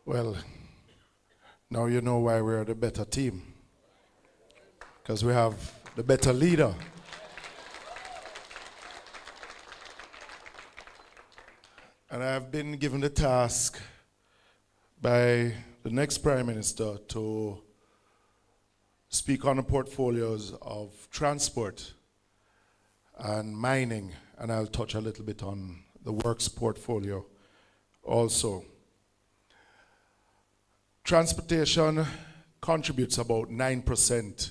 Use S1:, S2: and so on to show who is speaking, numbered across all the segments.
S1: Well, now you know why we're the better team. Because we have the better leader. And I've been given the task by the next Prime Minister to speak on the portfolios of transport and mining, and I'll touch a little bit on the works portfolio also. Transportation contributes about 9%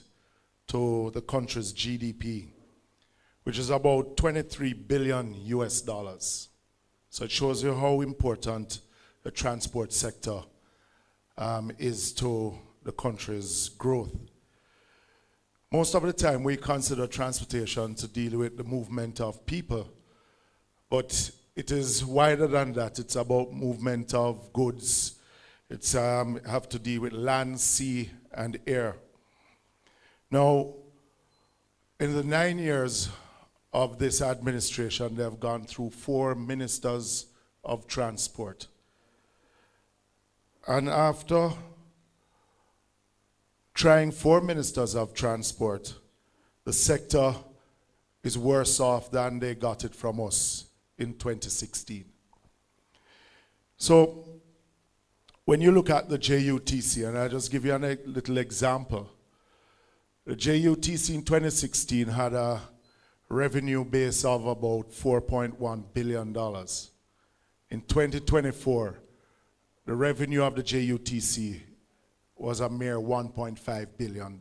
S1: to the country's GDP, which is about 23 billion US dollars. So it shows you how important the transport sector is to the country's growth. Most of the time we consider transportation to deal with the movement of people, but it is wider than that. It's about movement of goods. It's have to deal with land, sea, and air. Now, in the 9 years of this administration, they have gone through 4 ministers of transport. And after trying 4 ministers of transport, the sector is worse off than they got it from us in 2016. So when you look at the JUTC, and I'll just give you a little example. The JUTC in 2016 had a revenue base of about $4.1 billion. In 2024, the revenue of the JUTC was a mere $1.5 billion.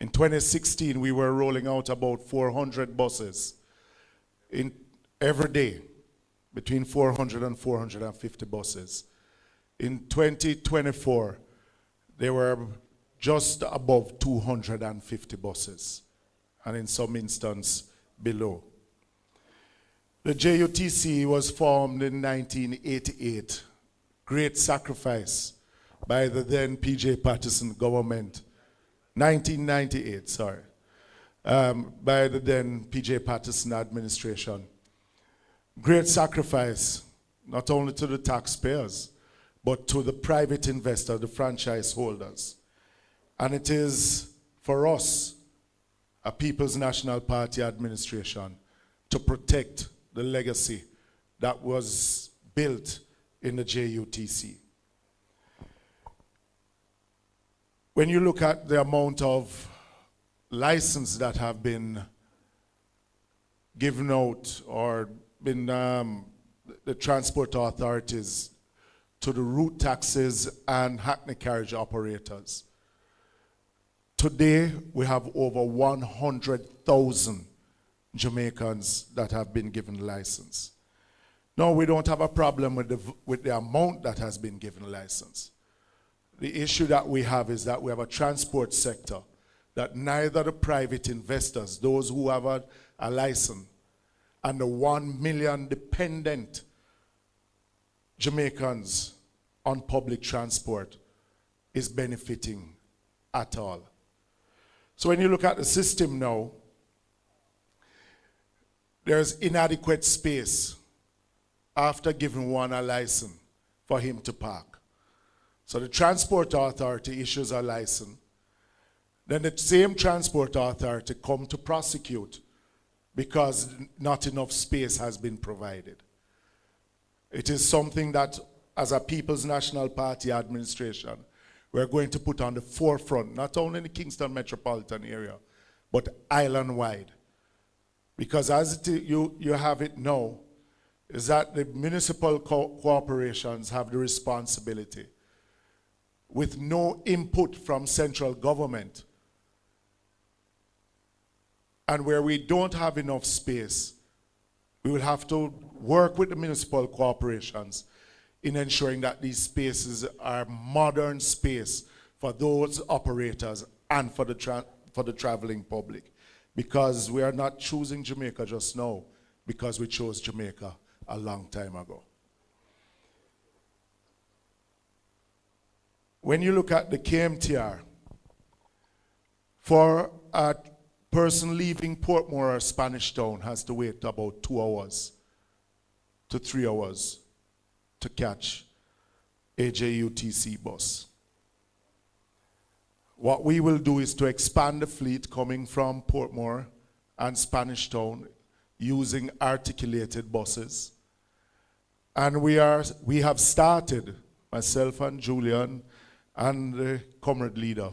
S1: In 2016, we were rolling out about 400 buses every day, between 400 and 450 buses. In 2024, there were just above 250 buses, and in some instances below. The JUTC was formed in 1988, great sacrifice by the then P.J. Patterson government, 1998, sorry, by the then P.J. Patterson administration. Great sacrifice, not only to the taxpayers, but to the private investor, the franchise holders. And it is for us, a People's National Party administration, to protect the legacy that was built in the JUTC. When you look at the amount of license that have been given out or been the transport authorities to the route taxis and hackney carriage operators, today we have over 100,000 Jamaicans that have been given license. No, we don't have a problem with the amount that has been given license. The issue that we have is that we have a transport sector that neither the private investors, those who have a license, and the 1 million dependent Jamaicans on public transport is benefiting at all. So when you look at the system now, there's inadequate space after giving one a license for him to park. So the transport authority issues a license. Then the same transport authority come to prosecute because not enough space has been provided. It is something that, as a People's National Party administration, we're going to put on the forefront, not only in the Kingston metropolitan area, but island-wide. Because as you have it now, is that the municipal corporations have the responsibility, with no input from central government, and where we don't have enough space, we will have to work with the municipal corporations in ensuring that these spaces are modern space for those operators and for the traveling public. Because we are not choosing Jamaica just now, because we chose Jamaica a long time ago. When you look at the KMTR, for a person leaving Portmore or Spanish Town has to wait about 2 hours to 3 hours to catch a JUTC bus. What we will do is to expand the fleet coming from Portmore and Spanish Town using articulated buses. And we have started, myself and Julian and the comrade leader,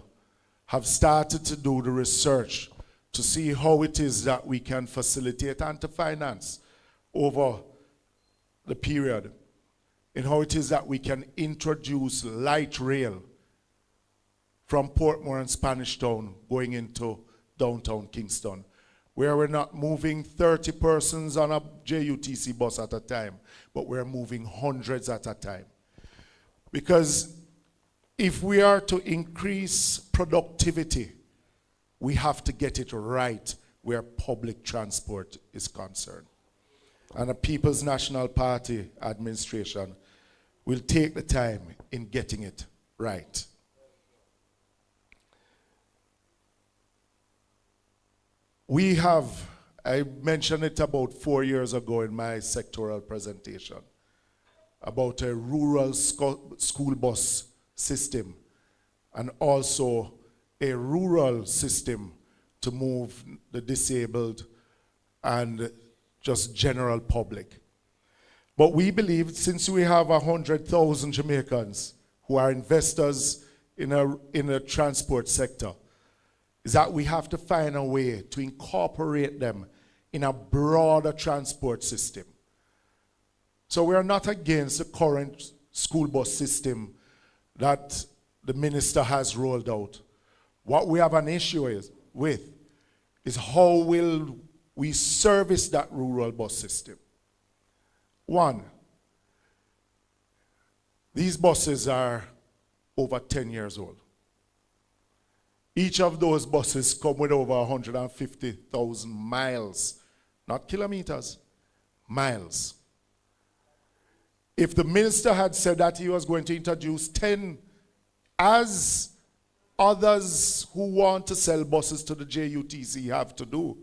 S1: have started to do the research to see how it is that we can facilitate and to finance over the period, and how it is that we can introduce light rail from Portmore and Spanish Town going into downtown Kingston, where we're not moving 30 persons on a JUTC bus at a time, but we're moving hundreds at a time. Because if we are to increase productivity, we have to get it right where public transport is concerned. And the People's National Party administration will take the time in getting it right. We have, I mentioned it about 4 years ago in my sectoral presentation, about a rural school bus system and also a rural system to move the disabled and just general public. But we believe, since we have 100,000 Jamaicans who are investors in a transport sector, is that we have to find a way to incorporate them in a broader transport system. So we are not against the current school bus system that the minister has rolled out. What we have an issue with is how will we service that rural bus system. One, these buses are over 10 years old. Each of those buses come with over 150,000 miles, not kilometers, miles. If the minister had said that he was going to introduce 10, as others who want to sell buses to the JUTC have to do,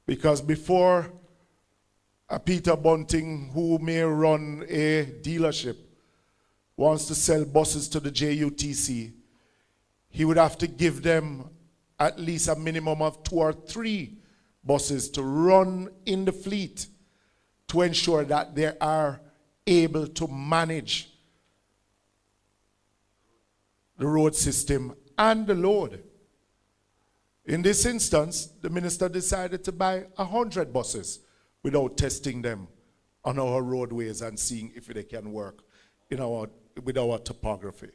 S1: because before a Peter Bunting, who may run a dealership, wants to sell buses to the JUTC, he would have to give them at least a minimum of 2 or 3 buses to run in the fleet to ensure that they are able to manage the road system and the load. In this instance, the minister decided to buy 100 buses without testing them on our roadways and seeing if they can work with our topography.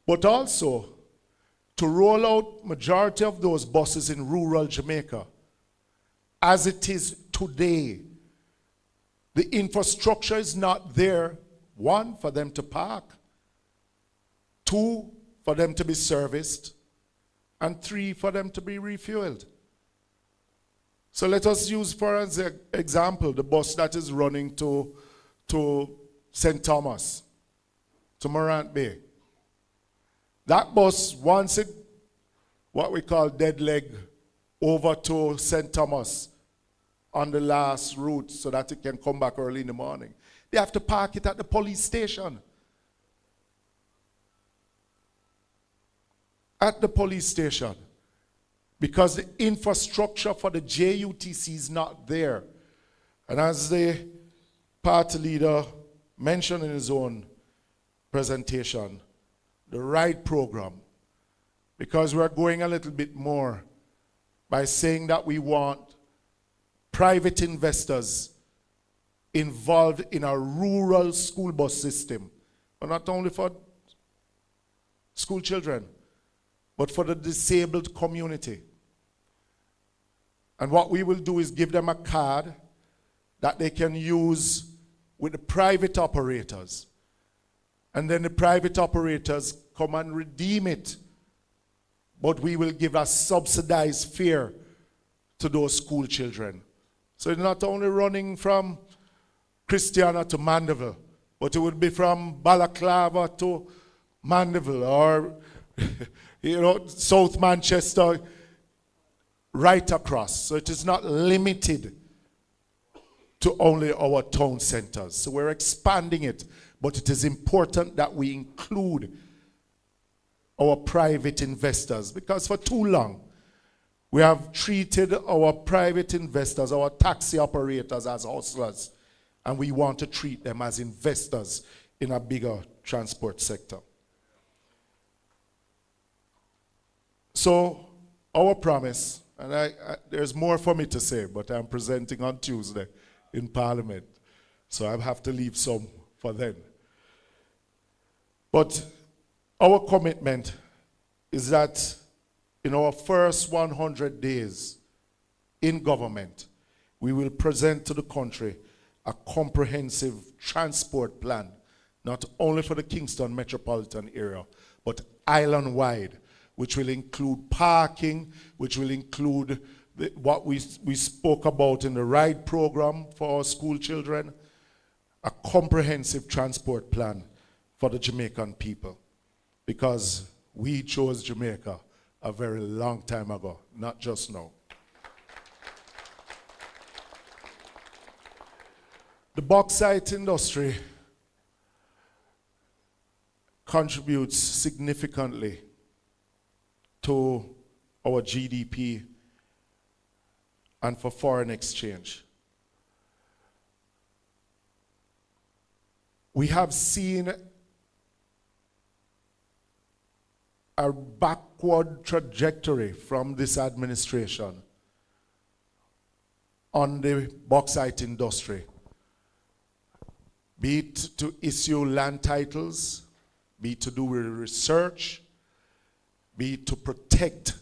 S1: But also, to roll out majority of those buses in rural Jamaica, as it is today, the infrastructure is not there, 1, for them to park, 2, for them to be serviced, and 3, for them to be refueled. So let us use, for example, the bus that is running to St. Thomas, to Morant Bay. That bus, once it, what we call dead leg, over to St. Thomas on the last route so that it can come back early in the morning, they have to park it at the police station. At the police station. Because the infrastructure for the JUTC is not there. And as the party leader mentioned in his own presentation, the right program, because we're going a little bit more by saying that we want private investors involved in a rural school bus system, but not only for school children, but for the disabled community. And what we will do is give them a card that they can use with the private operators. And then the private operators come and redeem it. But we will give a subsidized fare to those school children. So it's not only running from Christiana to Mandeville, but it would be from Balaclava to Mandeville, or South Manchester, right across. So it is not limited to only our town centers. So we're expanding it But it is important that we include our private investors, because for too long, we have treated our private investors, our taxi operators, as hustlers, and we want to treat them as investors in a bigger transport sector. So, our promise, and there's more for me to say, but I'm presenting on Tuesday in Parliament, so I have to leave some for then. But our commitment is that in our first 100 days in government, we will present to the country a comprehensive transport plan, not only for the Kingston metropolitan area, but island-wide, which will include parking, which will include what we spoke about in the RIDE program for our school children, a comprehensive transport plan for the Jamaican people. Because we chose Jamaica a very long time ago, not just now. The bauxite industry contributes significantly to our GDP and for foreign exchange. We have seen a backward trajectory from this administration on the bauxite industry, be it to issue land titles, be it to do with research, be it to protect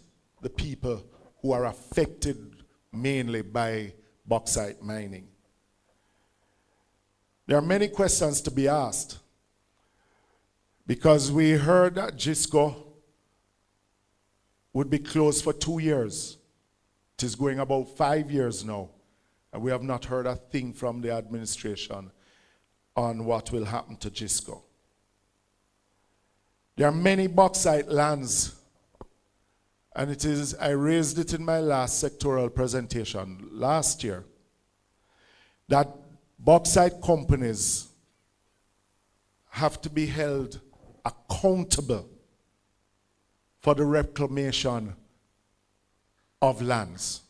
S1: the people who are affected mainly by bauxite mining. There are many questions to be asked, because we heard that JISCO would be closed for 2 years. It is going about 5 years now, and we have not heard a thing from the administration on what will happen to JISCO. There are many bauxite lands, and I raised it in my last sectoral presentation last year, that bauxite companies have to be held accountable for the reclamation of lands.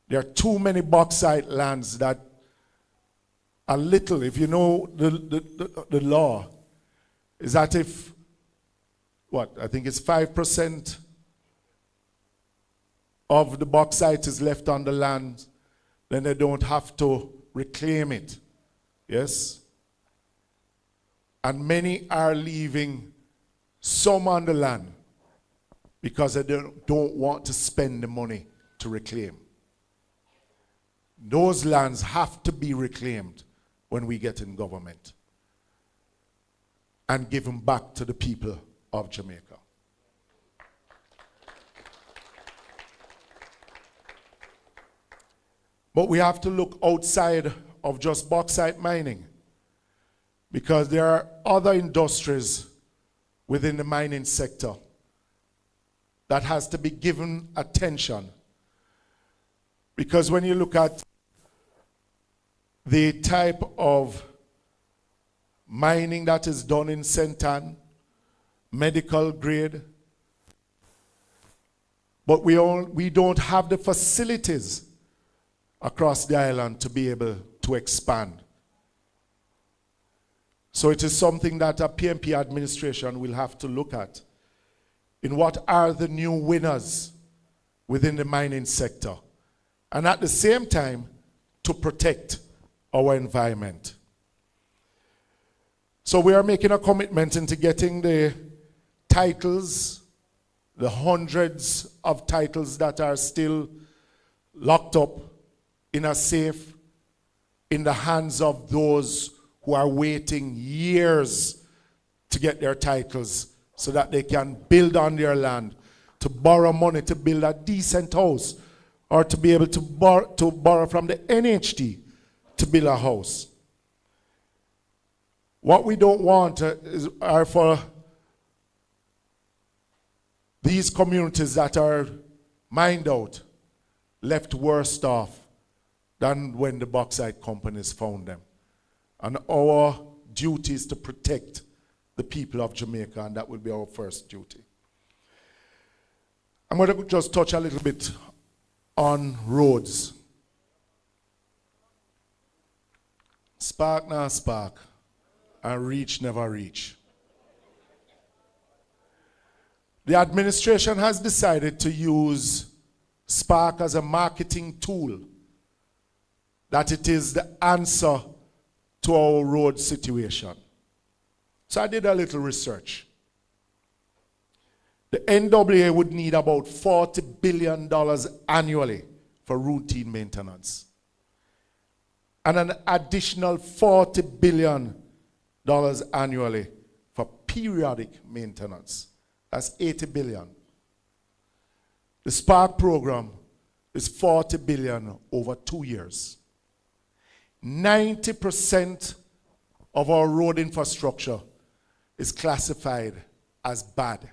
S1: There are too many bauxite lands that are little, if you know the law, is that if, I think it's 5% of the bauxite is left on the land, then they don't have to reclaim it. Yes? And many are leaving some on the land because they don't want to spend the money to reclaim. Those lands have to be reclaimed when we get in government and given back to the people of Jamaica. But we have to look outside of just bauxite mining, because there are other industries within the mining sector that has to be given attention. Because when you look at the type of mining that is done in Sentan, medical grade, but we don't have the facilities across the island to be able to expand. So it is something that a PNP administration will have to look at. In what are the new winners within the mining sector? And at the same time, to protect our environment. So we are making a commitment into getting the titles, the hundreds of titles that are still locked up in a safe, in the hands of those who are waiting years to get their titles so that they can build on their land, to borrow money to build a decent house, or to be able to borrow from the NHT to build a house. What we don't want are for these communities that are mined out, left worse off than when the bauxite companies found them. And our duty is to protect the people of Jamaica, and that will be our first duty. I'm going to just touch a little bit on roads. Spark now spark, and reach never reach. The administration has decided to use Spark as a marketing tool, that it is the answer to our road situation. So I did a little research. The NWA would need about $40 billion annually for routine maintenance, and an additional $40 billion annually for periodic maintenance. That's $80 billion. The Spark program is $40 billion over 2 years. 90% of our road infrastructure is classified as bad.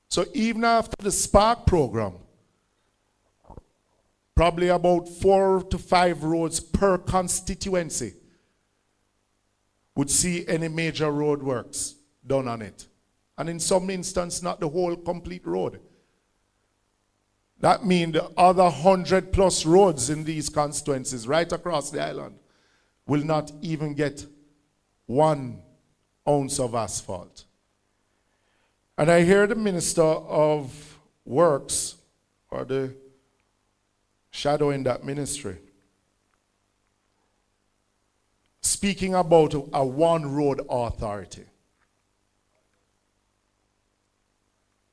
S1: So even after the Spark program, probably about 4 to 5 roads per constituency would see any major road works done on it. And in some instances, not the whole complete road. That means the other 100 plus roads in these constituencies right across the island will not even get 1 ounce of asphalt. And I hear the Minister of Works, or the shadow in that ministry, speaking about a one road authority.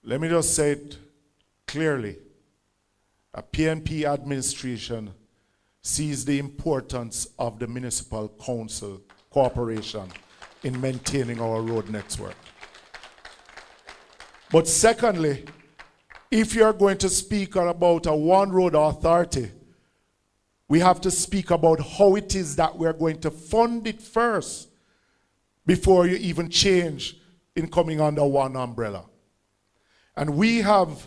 S1: Let me just say it clearly. A PNP administration sees the importance of the municipal council cooperation in maintaining our road network. But secondly, if you're going to speak about a one road authority, we have to speak about how it is that we're going to fund it first before you even change in coming under one umbrella. And we have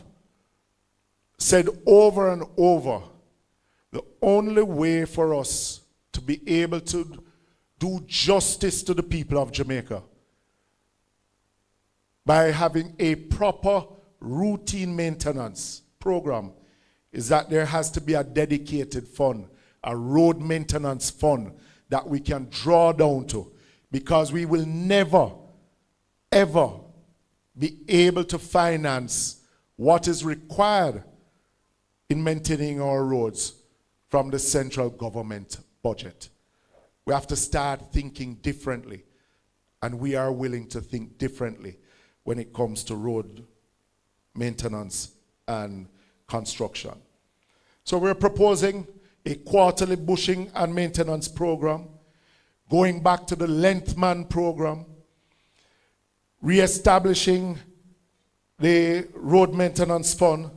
S1: said over and over, the only way for us to be able to do justice to the people of Jamaica by having a proper routine maintenance program is that there has to be a dedicated fund, a road maintenance fund that we can draw down to, because we will never, ever be able to finance what is required in maintaining our roads from the central government budget. We have to start thinking differently, and we are willing to think differently when it comes to road maintenance and construction. So we're proposing a quarterly bushing and maintenance program, going back to the Lengthman program, re-establishing the road maintenance fund,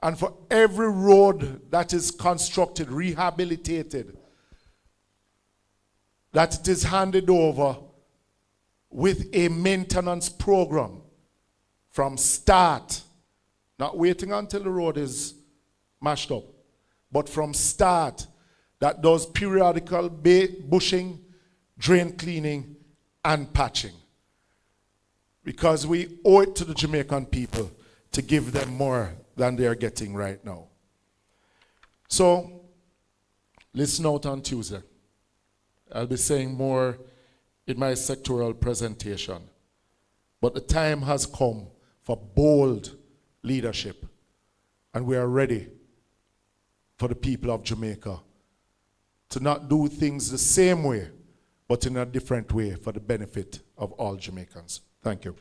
S1: and for every road that is constructed, rehabilitated, that it is handed over with a maintenance program from start, not waiting until the road is mashed up, but from start, that does periodical bushing, drain cleaning, and patching. Because we owe it to the Jamaican people to give them more than they are getting right now. So, listen out on Tuesday. I'll be saying more in my sectoral presentation. But the time has come for bold leadership, and we are ready for the people of Jamaica to not do things the same way, but in a different way for the benefit of all Jamaicans. Thank you.